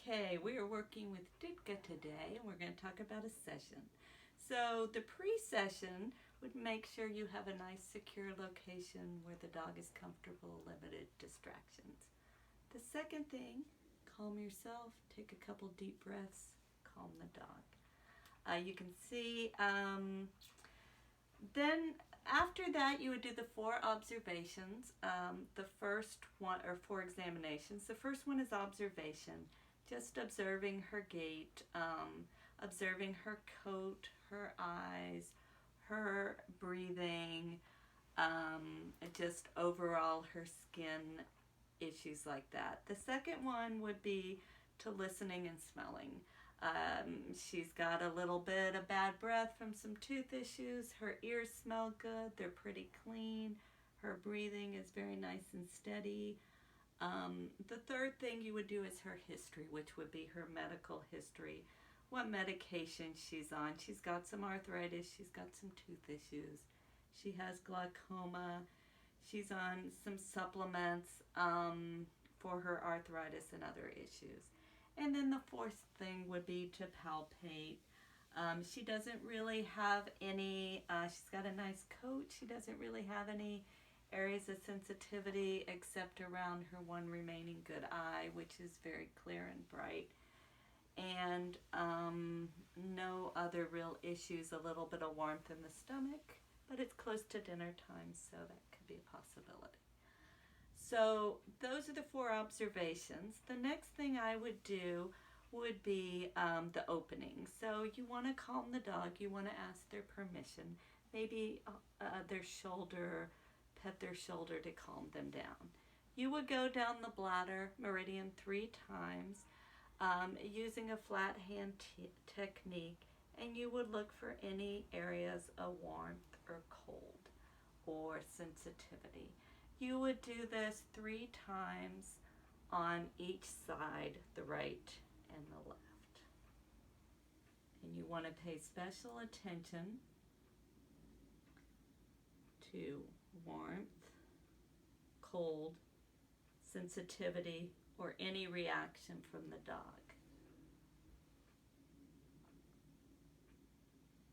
Okay, we are working with Ditka today, and we're going to talk about a session. So the pre-session would make sure you have a nice secure location where the dog is comfortable, limited distractions. The second thing, calm yourself, take a couple deep breaths, calm the dog. You can see, then after that you would do the 4 observations. The first one, or 4 examinations. The first one is observation, just observing her gait, observing her coat, her eyes, her breathing, just overall her skin, issues like that. The second one would be to listening and smelling. She's got a little bit of bad breath from some tooth issues. Her ears smell good. They're pretty clean. Her breathing is very nice and steady. The third thing you would do is her history, which would be her medical history. What medication she's on. She's got some arthritis. She's got some tooth issues. She has glaucoma. She's on some supplements for her arthritis and other issues. And then the fourth thing would be to palpate. She doesn't really have any, she's got a nice coat. She doesn't really have any areas of sensitivity except around her one remaining good eye, which is very clear and bright. And no other real issues, a little bit of warmth in the stomach, but it's close to dinner time, so that could be a possibility. So those are the 4 observations. The next thing I would do would be the opening. So you want to calm the dog. You want to ask their permission. Maybe their shoulder, pet their shoulder to calm them down. You would go down the bladder meridian 3 times using a flat hand technique, and you would look for any areas of warmth or cold or sensitivity. You would do this 3 times on each side, the right and the left. And you want to pay special attention to warmth, cold, sensitivity, or any reaction from the dog.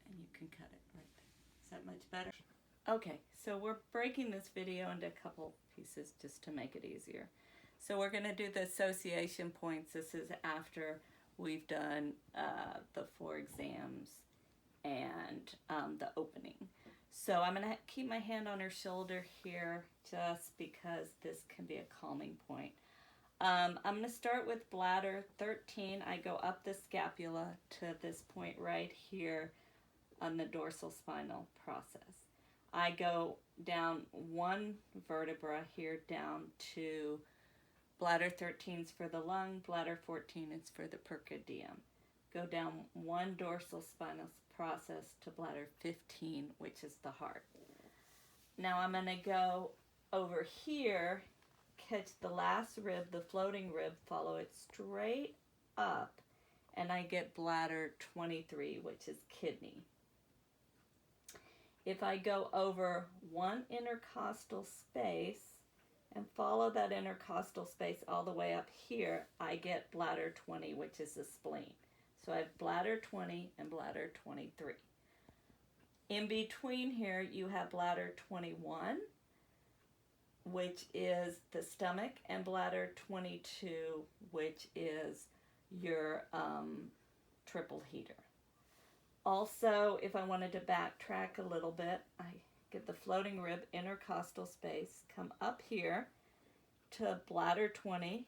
And you can cut it right there. Is that much better? Okay, so we're breaking this video into a couple pieces just to make it easier. So we're going to do the association points. This is after we've done the 4 exams and the opening. So I'm going to keep my hand on her shoulder here just because this can be a calming point. I'm going to start with bladder 13. I go up the scapula to this point right here on the dorsal spinal process. I go down 1 vertebra here down to bladder 13 is for the lung, bladder 14 is for the pericardium. Go down 1 dorsal spinal process to bladder 15, which is the heart. Now I'm going to go over here, catch the last rib, the floating rib, follow it straight up, and I get bladder 23, which is kidney. If I go over 1 intercostal space and follow that intercostal space all the way up here, I get bladder 20, which is the spleen. So I have bladder 20 and bladder 23. In between here, you have bladder 21, which is the stomach, and bladder 22, which is your triple heater. Also, if I wanted to backtrack a little bit, I get the floating rib intercostal space, come up here to bladder 20,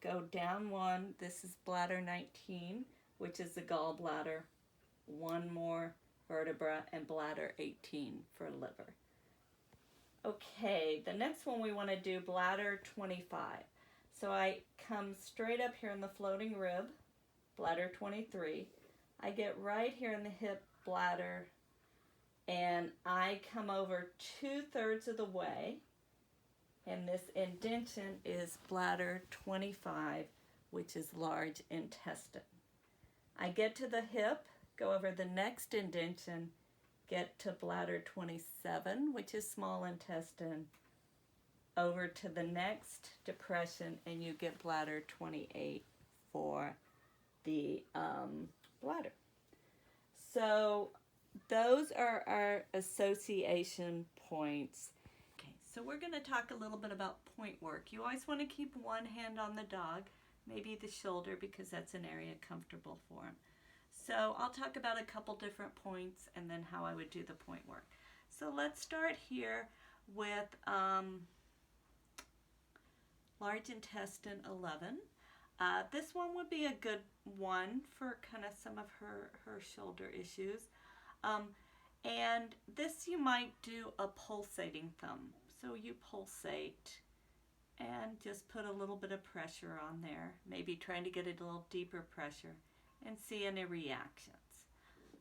go down 1, this is bladder 19, which is the gallbladder, 1 more vertebra, and bladder 18 for liver. Okay, the next one we want to do bladder 25. So I come straight up here in the floating rib, bladder 23. I get right here in the hip bladder, and I come over 2/3 of the way, and this indention is bladder 25, which is large intestine. I get to the hip, go over the next indention, get to bladder 27, which is small intestine, over to the next depression, and you get bladder 28 for the bladder. So those are our association points. Okay, so we're going to talk a little bit about point work. You always want to keep one hand on the dog, maybe the shoulder, because that's an area comfortable for him. So I'll talk about a couple different points and then how I would do the point work. So let's start here with large intestine 11. This one would be a good one for kind of some of her shoulder issues. And this you might do a pulsating thumb. So you pulsate and just put a little bit of pressure on there, maybe trying to get a little deeper pressure and see any reactions.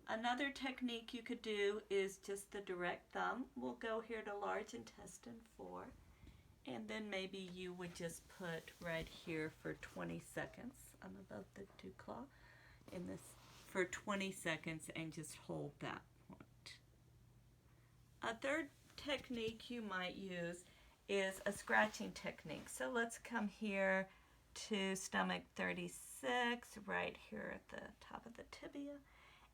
Another technique you could do is just the direct thumb. We'll go here to large intestine 4. And then maybe you would just put right here for 20 seconds. I'm above the dew claw in this for 20 seconds and just hold that point. A third technique you might use is a scratching technique. So let's come here to stomach 36, right here at the top of the tibia.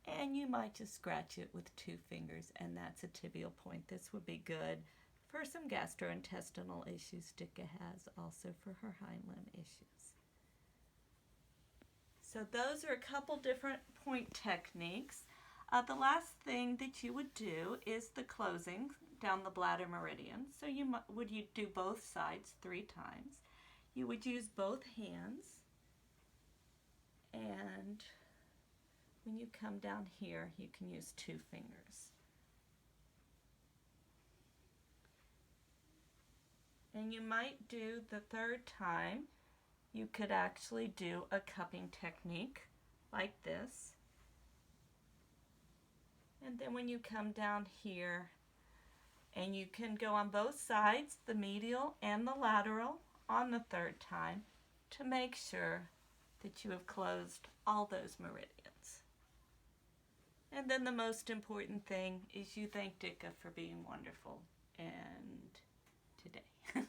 And you might just scratch it with 2 fingers, and that's a tibial point. This would be good for some gastrointestinal issues Dicka has, also for her hind limb issues. So those are a couple different point techniques. The last thing that you would do is the closing down the bladder meridian. So you do both sides 3 times. You would use both hands, and when you come down here, you can use 2 fingers. And you might do the 3rd time, you could actually do a cupping technique like this. And then when you come down here, and you can go on both sides, the medial and the lateral, on the 3rd time to make sure that you have closed all those meridians. And then the most important thing is you thank Dicka for being wonderful and today.